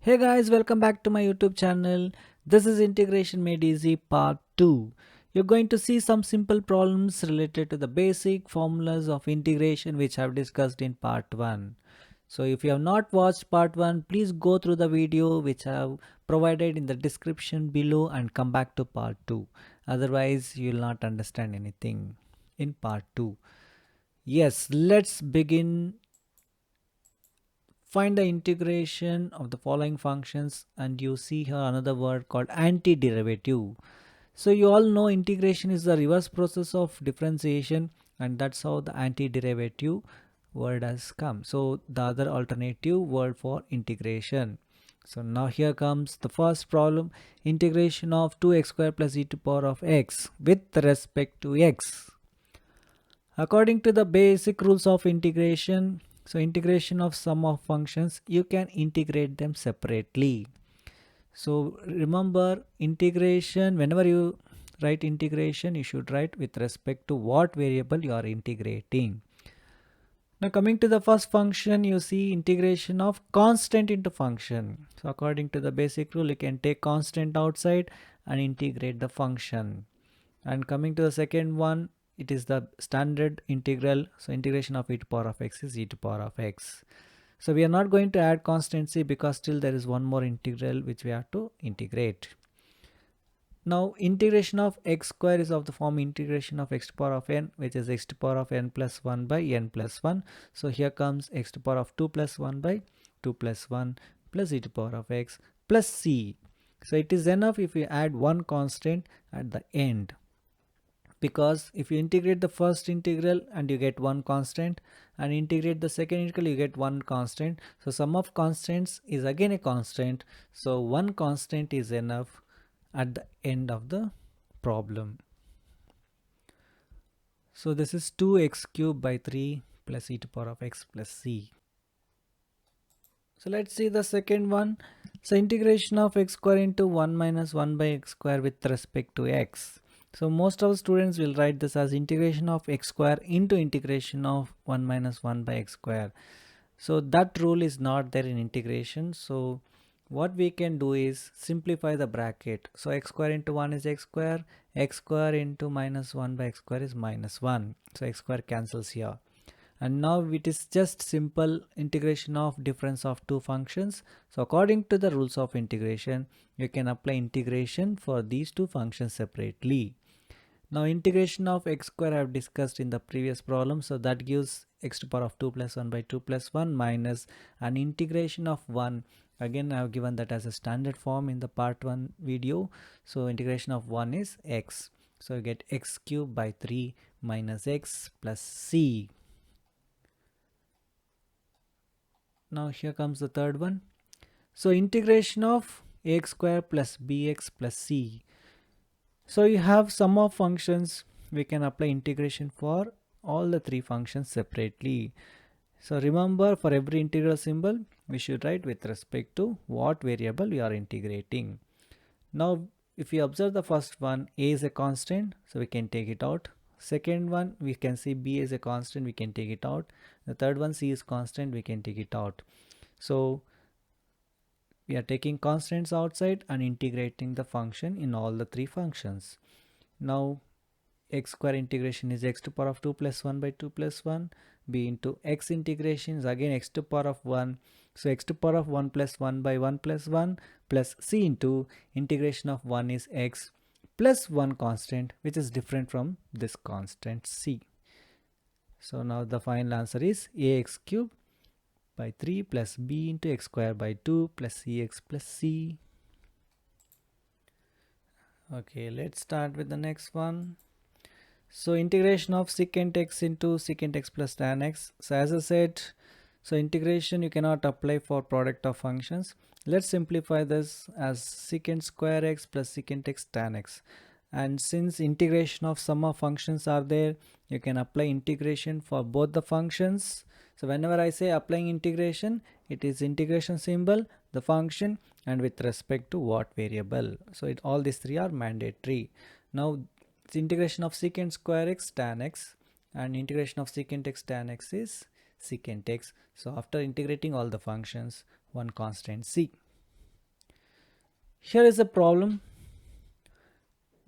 Hey guys, welcome back to my YouTube channel. This is Integration Made Easy Part 2. You're going to see some simple problems related to the basic formulas of integration which I've discussed in Part 1. So if you have not watched Part 1, please go through the video which I have provided in the description below and come back to Part 2. Otherwise, you'll not understand anything in Part 2. Yes, let's begin. Find the integration of the following functions, and you see here another word called antiderivative. So you all know integration is the reverse process of differentiation, and that's how the antiderivative word has come. So the other alternative word for integration. So now here comes the first problem, integration of 2x squared plus e to power of x with respect to x. According to the basic rules of integration, so integration of sum of functions, you can integrate them separately. So remember, integration, whenever you write integration, you should write with respect to what variable you are integrating. Now coming to the first function, you see integration of constant into function. So according to the basic rule, you can take constant outside and integrate the function. And coming to the second one, it is the standard integral. So integration of e to power of x is e to power of x. So we are not going to add constancy because still there is one more integral which we have to integrate. Now integration of x square is of the form integration of x to power of n, which is x to power of n plus 1 by n plus 1. So here comes x to power of 2 plus 1 by 2 plus 1 plus e to power of x plus c. So it is enough if we add one constant at the end, because if you integrate the first integral and you get one constant and integrate the second integral, you get one constant. So sum of constants is again a constant, so one constant is enough at the end of the problem. So this is 2x cubed by 3 plus e to power of x plus c. So let's see the second one. So integration of x square into 1 minus 1 by x square with respect to x. So most of the students will write this as integration of x square into integration of 1 minus 1 by x square. So that rule is not there in integration. So what we can do is simplify the bracket. So x square into 1 is x square into minus 1 by x square is minus 1. So x square cancels here. And now it is just simple integration of difference of two functions. So according to the rules of integration, you can apply integration for these two functions separately. Now integration of x square I have discussed in the previous problem, so that gives x to power of 2 plus 1 by 2 plus 1 minus an integration of 1. Again I have given that as a standard form in the part 1 video. So integration of 1 is x. So you get x cubed by 3 minus x plus c. Now here comes the third one. So integration of ax square plus bx plus c. So you have sum of functions, we can apply integration for all the three functions separately. So remember, for every integral symbol we should write with respect to what variable we are integrating. Now if we observe the first one, a is a constant, so we can take it out. Second one, we can see b is a constant, we can take it out. The third one, c is constant, we can take it out. So we are taking constants outside and integrating the function in all the three functions. Now x square integration is x to power of 2 plus 1 by 2 plus 1. B into x integration is again x to power of 1. So x to power of 1 plus 1 by 1 plus 1 plus c into integration of 1 is x plus 1 constant, which is different from this constant c. So now the final answer is ax cubed by 3 plus b into x square by 2 plus cx plus c. Okay, let's start with the next one. So integration of secant x into secant x plus tan x. So as I said, so integration you cannot apply for product of functions. Let's simplify this as secant square x plus secant x tan x. And since integration of sum of functions are there, you can apply integration for both the functions. So whenever I say applying integration, it is integration symbol, the function, and with respect to what variable. So all these three are mandatory. Now it's integration of secant square x tan x, and integration of secant x tan x is secant x. So after integrating all the functions, one constant c. Here is a problem.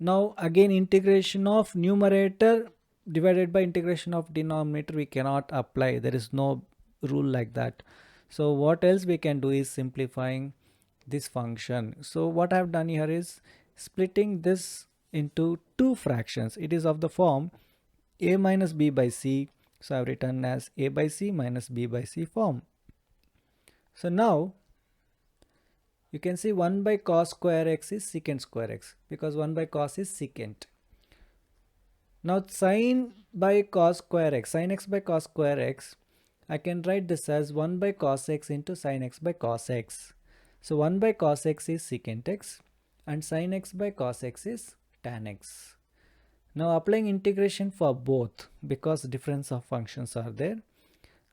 Now again, integration of numerator divided by integration of denominator we cannot apply. There is no rule like that. So what else we can do is simplifying this function. So what I have done here is splitting this into two fractions. It is of the form a minus b by c. So I have written as a by c minus b by c form. So now you can see 1 by cos square x is secant square x, because 1 by cos is secant. Now sin by cos square x, sin x by cos square x, I can write this as 1 by cos x into sin x by cos x. So 1 by cos x is secant x and sin x by cos x is tan x. Now applying integration for both, because difference of functions are there,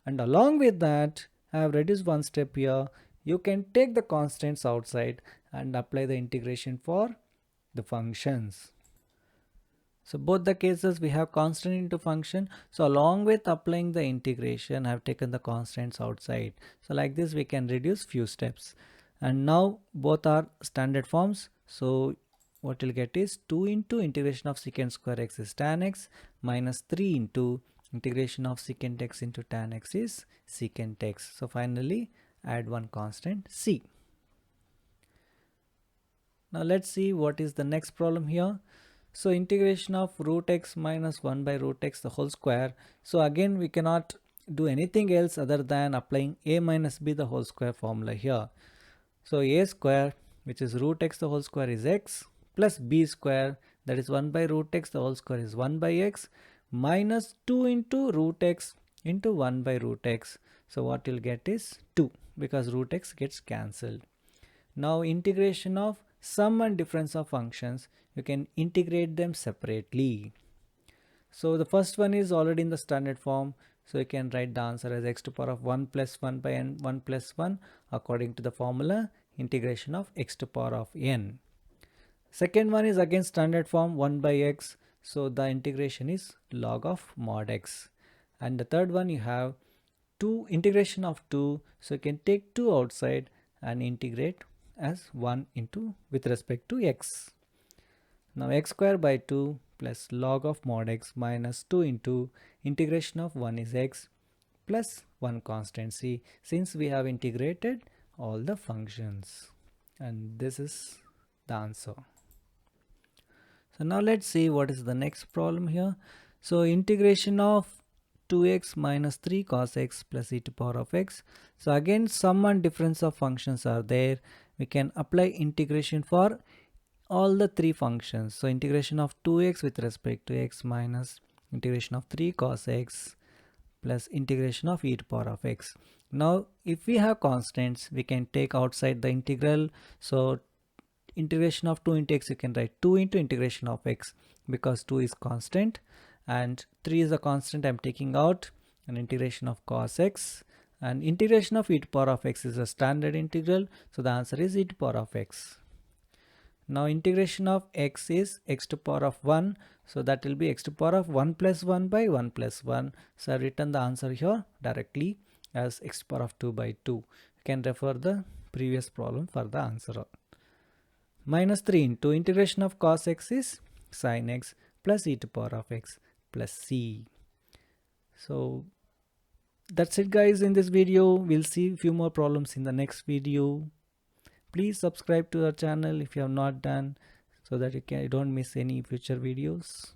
and along with that I have reduced one step here. You can take the constants outside and apply the integration for the functions. So both the cases we have constant into function. So along with applying the integration, I have taken the constants outside. So like this we can reduce few steps. And now both are standard forms. So what you'll get is 2 into integration of secant square x is tan x minus 3 into integration of secant x into tan x is secant x. So finally add one constant c. Now let's see what is the next problem here. So integration of root x minus 1 by root x the whole square. So again we cannot do anything else other than applying a minus b the whole square formula here. So a square, which is root x the whole square, is x, plus b square, that is 1 by root x the whole square, is 1 by x, minus 2 into root x into 1 by root x. So what you'll get is 2, because root x gets cancelled. Now integration of sum and difference of functions, you can integrate them separately. So the first one is already in the standard form. So you can write the answer as x to the power of 1 plus 1 by n 1 plus 1 according to the formula integration of x to the power of n. Second one is again standard form 1 by x. So the integration is log of mod x. And the third one you have 2 integration of 2. So you can take 2 outside and integrate as 1 into with respect to x. Now x square by 2 plus log of mod x minus 2 into integration of 1 is x plus 1 constant c, since we have integrated all the functions, and this is the answer. So now let's see what is the next problem here. So integration of 2x minus 3 cos x plus e to the power of x. So again sum and difference of functions are there. We can apply integration for all the three functions. So integration of 2x with respect to x minus integration of 3 cos x plus integration of e to the power of x. Now if we have constants, we can take outside the integral. So integration of 2 into x, you can write 2 into integration of x, because 2 is constant and 3 is a constant. I'm taking out an integration of cos x, and integration of e to the power of x is a standard integral. So the answer is e to the power of x. Now integration of x is x to the power of 1. So that will be x to the power of 1 plus 1 by 1 plus 1. So I've written the answer here directly as x to the power of 2 by 2. You can refer the previous problem for the answer. Minus 3 into integration of cos x is sin x plus e to the power of x plus c. So that's it guys in this video. We'll see a few more problems in the next video. Please subscribe to our channel if you have not done, so that you don't miss any future videos.